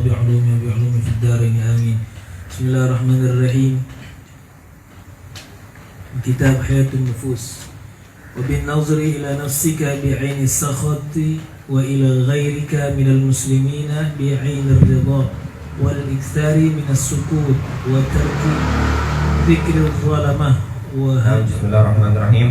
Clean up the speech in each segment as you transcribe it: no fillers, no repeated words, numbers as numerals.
بعلومه وبعلومه في الدارين آمين. بسم الله الرحمن الرحيم. كتاب حياة النفوس. وبالنظر إلى نفسك بعين السخط وإلى غيرك من المسلمين بعين الرضا والإكثار من السكوت وترك ذكر الظلمة بسم الله الرحمن الرحيم.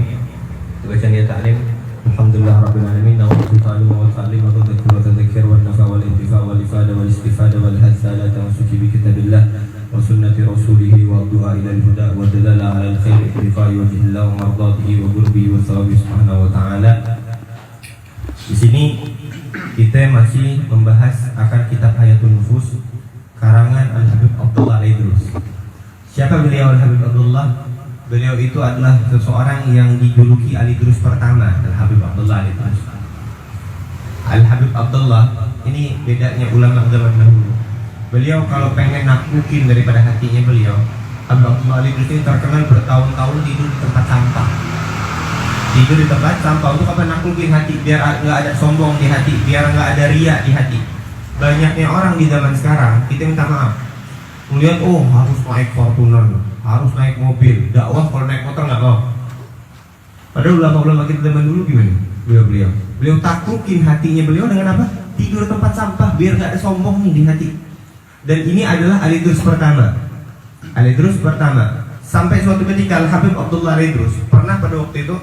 Baca niat ta'lim. Alhamdulillah rabbil alamin. Na'udzu ta'lim wa ta'lim wa tadhakkir wa nafa wal intifa wal ifada wal istifada wal hadza la tamassuki bi kitabillah wa sunnati rasulih wa du'a ila al-huda wa dalala ala al-khair ittifa'i wajhillah wa mardatihi wa qurbi wa thawabi subhanahu wa ta'ala. Di sini kita masih membahas akan kitab Hayatul Nufus karangan Al-Habib Abdullah Al-Idrus. Siapa beliau Al-Habib Abdullah? Beliau itu adalah seseorang yang dijuluki Al-Idrus pertama, Al-Habib Abdullah Al-Idrus. Al-Habib Abdullah ini bedanya ulama zaman dahulu. Beliau kalau pengen naklukin daripada hatinya beliau, Habib Abdullah Al-Idrus ini terkenal bertahun-tahun tidur di tempat sampah. Tidur di tempat sampah untuk apa? Naklukin hati, biar nggak ada sombong di hati, biar nggak ada riya di hati. Banyaknya orang di zaman sekarang, kita minta maaf, melihat harus naik Fortuner, harus naik mobil, dakwah kalau naik motor nggak mau. Padahal ulama-ulama kita zaman dulu gimana? Beliau taklukin hatinya beliau dengan apa? Tidur tempat sampah biar nggak ada sombong nih di hati. Dan ini adalah Al-Idrus pertama. Al-Idrus pertama. Sampai suatu ketika Al-Habib Abdullah Al-Idrus pernah pada waktu itu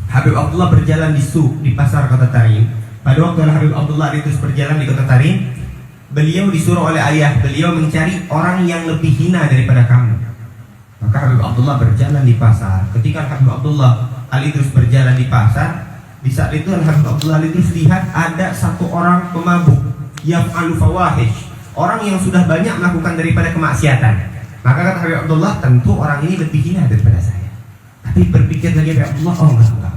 Habib Abdullah berjalan di suk di pasar kota Tarim. Pada waktu Al-Habib Abdullah Al-Idrus berjalan di kota Tarim, beliau disuruh oleh ayah beliau mencari orang yang lebih hina daripada kamu. Maka Habib Abdullah berjalan di pasar. Ketika Habib Abdullah Al-Idrus berjalan di pasar, di saat itu Habib Abdullah Al-Idrus lihat ada satu orang pemabuk yang fawahish, orang yang sudah banyak melakukan daripada kemaksiatan. Maka kata Habib Abdullah, tentu orang ini lebih hina daripada saya. Tapi berpikir lagi Habib Abdullah, enggak.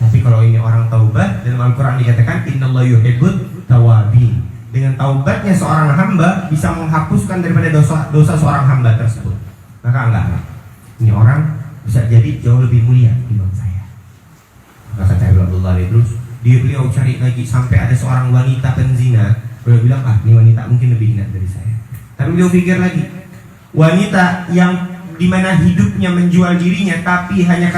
Tapi kalau ini orang taubat, dalam Al-Quran dikatakan innallaha yuhibbut tawabin. Dengan taubatnya seorang hamba bisa menghapuskan daripada dosa seorang hamba tersebut. Maka enggak. Ini orang bisa jadi jauh lebih mulia dibanding saya. Maka kata Abdullah Al-Idrus, beliau cari lagi sampai ada seorang wanita penzina. Beliau bilang, ini wanita mungkin lebih hina dari saya. Tapi beliau pikir lagi, wanita yang dimana hidupnya menjual dirinya tapi hanya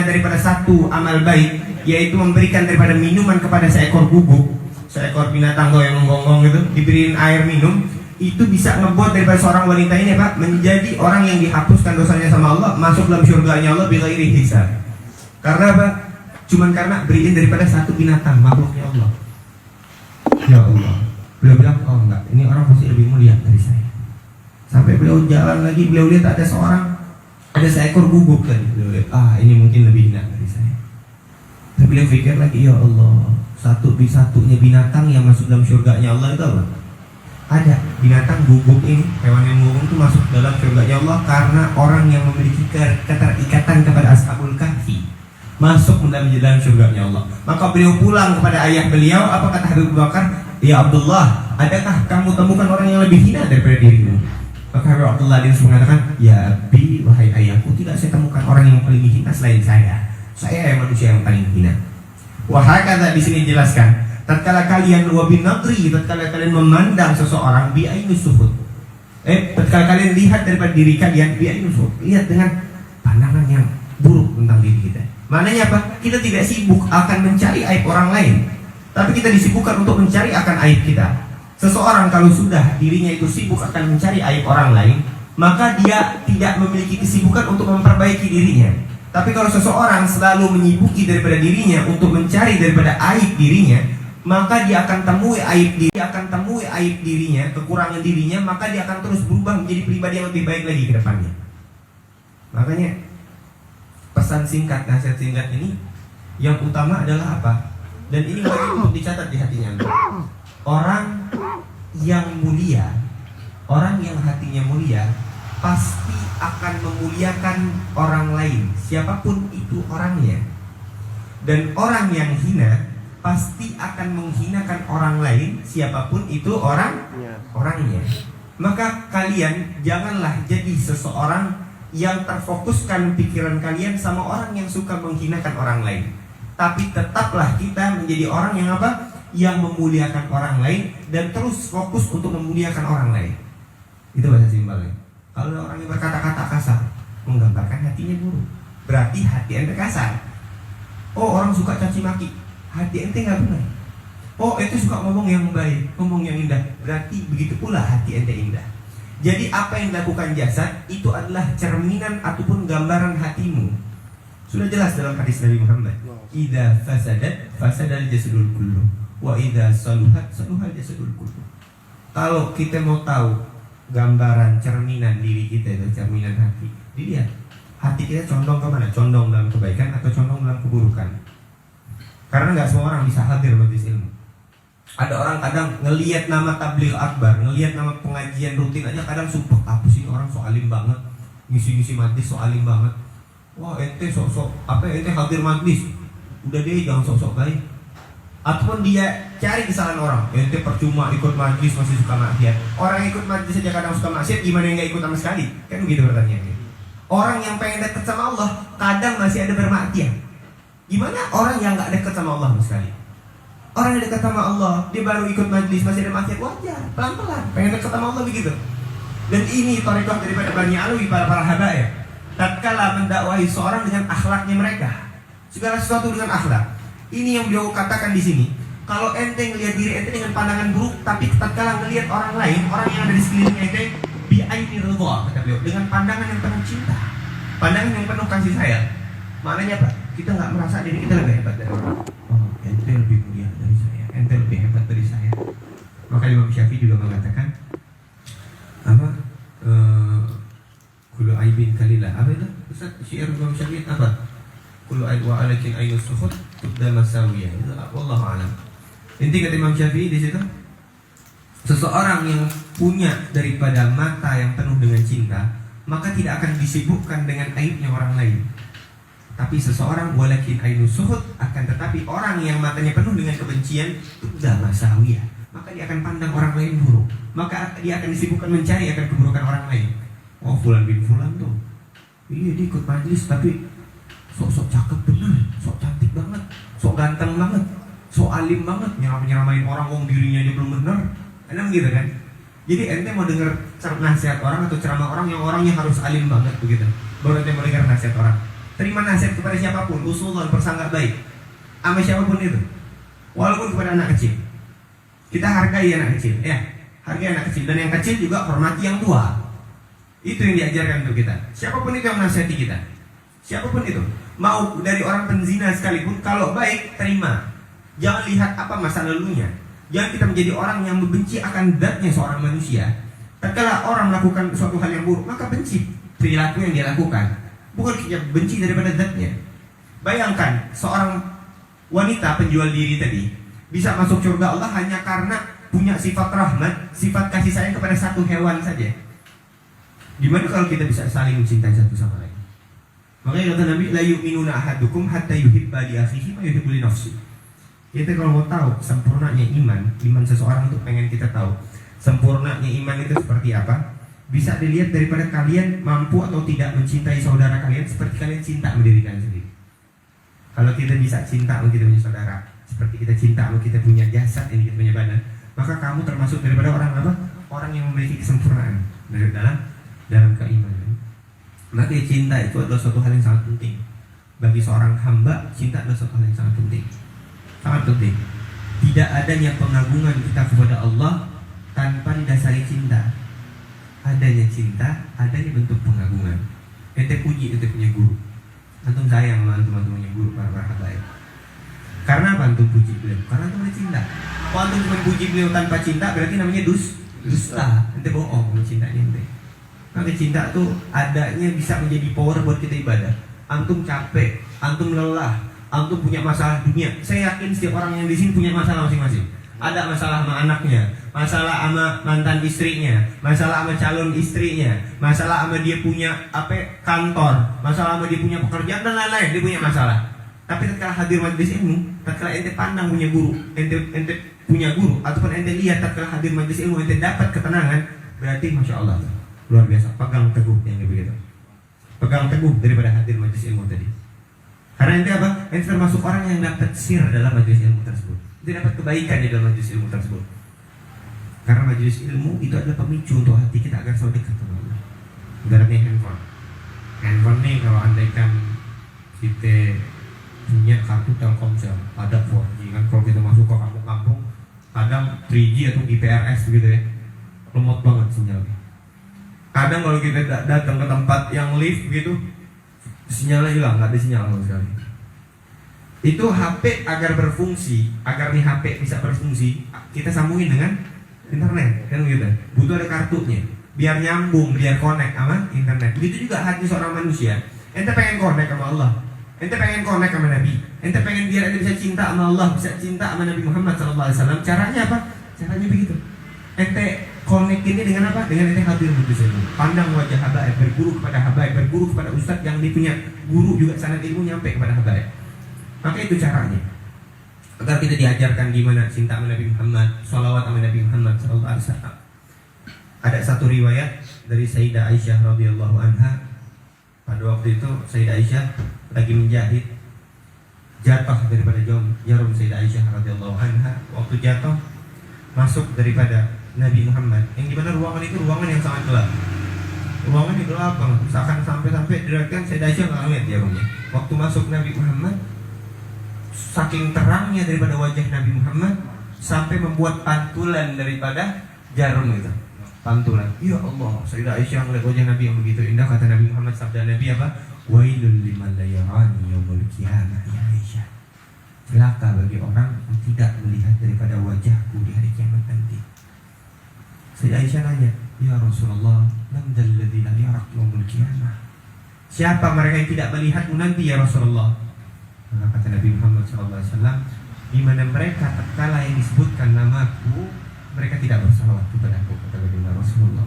daripada satu amal baik, yaitu memberikan daripada minuman kepada seekor guguk, seekor binatang yang menggonggong itu, diberiin air minum, itu bisa ngebuat daripada seorang wanita ini Pak menjadi orang yang dihapuskan dosanya sama Allah, masuk dalam surganya Allah bighairi hisab. Karena apa? Cuman karena beriin daripada satu binatang makhluknya Allah. Ya Allah. Beliau bilang, enggak, ini orang pasti lebih mulia dari saya. Sampai beliau jalan lagi, beliau lihat ada seekor guguk tadi. Beliau lihat, ini mungkin lebih hina dari saya. Tapi beliau pikir lagi, ya Allah, satu-satunya binatang yang masuk dalam surganya Allah itu apa? Ada binatang guguk ini, hewan yang guguk itu masuk dalam surganya Allah karena orang yang memiliki keterikatan kepada Ashabul Kahfi masuk dalam surganya Allah. Maka beliau pulang kepada ayah beliau. Apa kata Habib Bakar? Ya Abdullah, adakah kamu temukan orang yang lebih hina daripada dirimu? Maka Habib Abdullah mengatakan, ya Abi, wahai ayahku, tidak saya temukan orang yang paling hina selain saya. Saya yang manusia yang paling hina. Wahakata di sini jelaskan, tatkala kalian tatkala kalian memandang seseorang bi'ainus suhud. Tatkala kalian lihat daripada diri kalian bi'ainus suhud, lihat dengan pandangan yang buruk tentang diri kita. Maknanya apa? Kita tidak sibuk akan mencari aib orang lain, tapi kita disibukkan untuk mencari akan aib kita. Seseorang kalau sudah dirinya itu sibuk akan mencari aib orang lain, maka dia tidak memiliki kesibukan untuk memperbaiki dirinya. Tapi kalau seseorang selalu menyibuki daripada dirinya untuk mencari daripada aib dirinya, maka dia akan temui aib dirinya, kekurangan dirinya, maka dia akan terus berubah menjadi pribadi yang lebih baik lagi ke depannya. Makanya pesan singkat, nasihat singkat ini yang utama adalah apa? Dan ini wajib untuk dicatat di hatinya. Orang yang mulia, orang yang hatinya mulia, pasti akan memuliakan orang lain, siapapun itu orangnya. Dan orang yang hina pasti akan menghinakan orang lain, siapapun itu orangnya. Maka kalian janganlah jadi seseorang yang terfokuskan pikiran kalian sama orang yang suka menghinakan orang lain. Tapi tetaplah kita menjadi orang yang apa? yang memuliakan orang lain dan terus fokus untuk memuliakan orang lain. Itu bahasa simpelnya. Kalau orang yang berkata-kata kasar, menggambarkan hatinya buruk, berarti hati ente kasar. Oh, orang suka caci maki, hati ente nggak benar. Oh, ente suka ngomong yang baik, ngomong yang indah, berarti begitu pula hati ente indah. Jadi apa yang dilakukan jasad itu adalah cerminan ataupun gambaran hatimu. Sudah jelas dalam hadis Nabi Muhammad, idza fasadat fasadal jasadul kullu wa idza saluhat saluhal jasadul kullu. Kalau kita mau tahu gambaran cerminan diri kita itu cerminan hati, dilihat hati kita condong ke mana? Condong dalam kebaikan atau condong dalam keburukan? Karena nggak semua orang bisa hadir majelis ilmu. Ada orang kadang ngelihat nama tabligh akbar, ngelihat nama pengajian rutin aja kadang sumpah, apa sih orang so alim banget, ngisi-ngisi majelis so alim banget. Wah, ente sok-sok apa ente hadir majelis, udah deh jangan sok-sok baik. Ataupun dia cari kesalahan orang, ente percuma ikut majelis masih suka maksiat. Orang yang ikut majelis saja kadang suka maksiat, gimana yang nggak ikut sama sekali? Kan begitu pertanyaannya. Orang yang pengen dekat sama Allah kadang masih ada bermaksiat. Gimana orang yang nggak dekat sama Allah sama sekali? Orang yang dekat sama Allah, dia baru ikut majelis masih ada maksiat, wajar, pelan-pelan pengen dekat sama Allah begitu. Dan ini thariqah daripada Bani Alawi, para habaib. Tatkala mendakwahi seorang dengan akhlaknya mereka, segala sesuatu dengan akhlak. Ini yang beliau katakan di sini. Kalau ente ngelihat diri ente dengan pandangan buruk, tapi tatkala ngelihat orang lain, orang yang ada di sekelilingnya ente, bi'aini ridha, kata beliau, dengan pandangan yang penuh cinta, pandangan yang penuh kasih sayang. Maknanya apa? Kita nggak merasa diri kita lebih hebat dari orang. Oh, ente lebih mulia dari saya, ente lebih hebat dari saya. Maka Imam Syafi'i juga mengatakan apa? Kullu aibin kalila. Apa itu? Ustaz, syair Imam Syafi'i apa? Kullu aib wa alakin ainu sukhut tudama sawiyah. Itu wallahu a'lam. Inti kata Imam Syafi'i di situ, seseorang yang punya daripada mata yang penuh dengan cinta, maka tidak akan disibukkan dengan aibnya orang lain. Tapi seseorang walakin ainu sukhut, akan tetapi orang yang matanya penuh dengan kebencian, tudama sawiyah, maka dia akan pandang orang lain buruk. Maka dia akan disibukkan mencari akan keburukan orang lain. Oh, fulan bin fulan tuh, iya dia ikut majelis tapi sok-sok cakep bener, sok cantik banget, sok ganteng banget, sok alim banget, nyeramain orang, dirinya aja belum bener. Enak gitu kan? Jadi ente mau dengar nasihat orang atau ceramah orang yang orangnya harus alim banget begitu, baru ente mau dengar nasihat orang. Terima nasihat kepada siapapun, usulun, persanggah baik, sama siapapun itu, walaupun kepada anak kecil. Kita hargai anak kecil, ya, hargai anak kecil, dan yang kecil juga hormati yang tua. Itu yang diajarkan untuk kita. Siapapun itu yang menasihati kita, siapapun itu, mau dari orang penzina sekalipun, kalau baik terima. Jangan lihat apa masa lalunya. Jangan kita menjadi orang yang membenci akan zatnya seorang manusia. Tatkala orang melakukan suatu hal yang buruk, maka benci perilaku yang dia lakukan, bukan kita benci daripada zatnya. Bayangkan seorang wanita penjual diri tadi bisa masuk surga Allah hanya karena punya sifat rahmat, sifat kasih sayang kepada satu hewan saja. Gimana kalau kita bisa saling mencintai satu sama lain? Makanya kata Nabi, la yu'minuna ahadukum hatta yuhibba li akhihi ma yuhibbu li nafsihi. Kita kalau mau tahu sempurnanya iman seseorang itu, pengen kita tahu sempurnanya iman itu seperti apa, bisa dilihat daripada kalian mampu atau tidak mencintai saudara kalian seperti kalian cinta sama diri kalian sendiri. Kalau kita bisa cinta sama kita punya saudara seperti kita cinta sama kita punya jasad ini, kita punya badan, maka kamu termasuk daripada orang apa? Orang yang memiliki kesempurnaan dari dalam keimanan. Maka cinta itu adalah suatu hal yang sangat penting bagi seorang hamba. Cinta adalah suatu hal yang sangat penting, sangat penting. Tidak adanya pengagungan kita kepada Allah tanpa didasari cinta. Adanya cinta, adanya bentuk pengagungan. Ente puji ente punya guru, antum sayang sama antum punya guru, para habaib. Karena apa antum puji beliau? Karena antum ada cinta. Kalau antum cuma puji beliau tanpa cinta, berarti namanya dusta. Ente bohong mencintanya ente. Maka cinta tuh adanya bisa menjadi power buat kita ibadah. Antum capek, antum lelah, antum punya masalah dunia. Saya yakin setiap orang yang di sini punya masalah masing-masing. Ada masalah sama anaknya, masalah sama mantan istrinya, masalah sama calon istrinya, masalah sama dia punya kantor, masalah sama dia punya pekerjaan dan lain-lain. Dia punya masalah. Tapi tatkala hadir majelis ilmu, tatkala ente pandang punya guru, ente punya guru, ataupun ente lihat tatkala hadir majelis ilmu ente dapat ketenangan, berarti masya Allah, luar biasa. Pegang teguh yang begitu. Pegang teguh daripada hadir majelis ilmu tadi. Karena ente apa? Ente termasuk orang yang dapat sir dalam majelis ilmu tersebut. Kita dapat kebaikan di dalam majelis ilmu tersebut. Karena majelis ilmu itu adalah pemicu untuk hati kita agar selalu dekat dengan Allah. Ibaratnya handphone nih, kalau andaikan kita punya kartu Telkomsel ada 4G kan, kalau kita masuk ke kampung-kampung kadang 3G atau GPRS begitu ya, lemot banget sinyalnya. Kadang kalau kita datang ke tempat yang lift gitu, sinyalnya hilang, nggak ada sinyal sama sekali. Itu HP agar berfungsi, agar nih HP bisa berfungsi, kita sambungin dengan internet kan gitu. Butuh ada kartunya biar nyambung, biar connect sama internet. Begitu juga hati seorang manusia. Ente pengen connect sama Allah, ente pengen connect sama Nabi, ente pengen biar ente bisa cinta sama Allah, bisa cinta sama Nabi Muhammad SAW. Caranya apa? Caranya begitu. Ente connect ini dengan apa? Dengan ente hadir di sini, pandang wajah habaib, berguru kepada habaib, berguru kepada ustadz yang dia punya guru juga sanad ilmu nyampe kepada habaib. Maka itu caranya. Agar kita diajarkan gimana cinta sama Nabi Muhammad, sholawat sama Nabi Muhammad SAW. Ada satu riwayat dari Sayyidah Aisyah radhiyallahu anha. Pada waktu itu Sayyidah Aisyah lagi menjahit, jatuh daripada jarum Sayyidah Aisyah radhiyallahu anha. Waktu jatuh masuk daripada Nabi Muhammad, yang dimana ruangan itu ruangan yang sangat gelap. Ruangan itu gelap banget, misalkan sampai diriwayatkan Sayyidah Aisyah nggak lihat jarumnya. Waktu masuk Nabi Muhammad, saking terangnya daripada wajah Nabi Muhammad sampai membuat pantulan daripada jarum itu. Pantulan. Ya Allah, Sayyidah Aisyah melihat wajah Nabi yang begitu indah. Kata Nabi Muhammad, sabda Nabi apa? Wailul liman la yarani yaumul qiyamah ya Aisyah. Celaka bagi orang yang tidak melihat daripada wajahku di hari kiamat nanti. Sayyidah Aisyah nanya, ya Rasulullah, man dalladzi la yarak yaumul qiyamah? Siapa mereka yang tidak melihatmu nanti ya Rasulullah? Maka kata Nabi Muhammad SAW, di mana mereka tatkala yang disebutkan namaku, mereka tidak bersalawat kepadaku, kata baginda Rasulullah.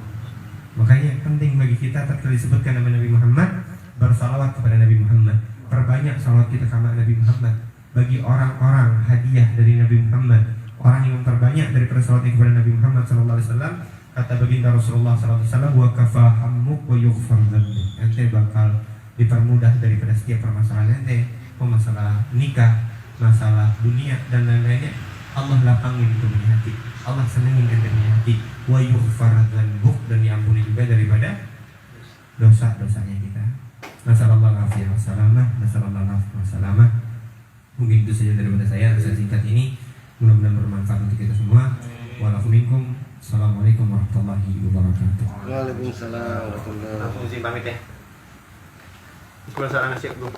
Makanya penting bagi kita tatkala disebutkan nama Nabi Muhammad, bersalawat kepada Nabi Muhammad. Perbanyak salawat kita kepada Nabi Muhammad. Bagi orang-orang hadiah dari Nabi Muhammad, orang yang memperbanyak daripada salawat kepada Nabi Muhammad SAW, kata baginda Rasulullah SAW, wa kafahammuk wa yughfar dzambuk. Ente bakal dipermudah daripada setiap permasalahan ente, masalah nikah, masalah dunia dan lain-lainnya. Allah lapangin itu punya hati, Allah senengin ente punya hati. Wa yughfar dzambuk, dan diampuni juga daripada dosa-dosanya kita. Nasallallahu alaihi wasallam. Mungkin itu saja daripada saya singkat ini. Mudah-mudahan bermanfaat untuk kita semua. Waalaikumsalam. Assalamualaikum warahmatullahi wabarakatuh. Waalaikumsalam warahmatullahi wabarakatuh. Pamit ya. Sekolah sarana siap, Bro.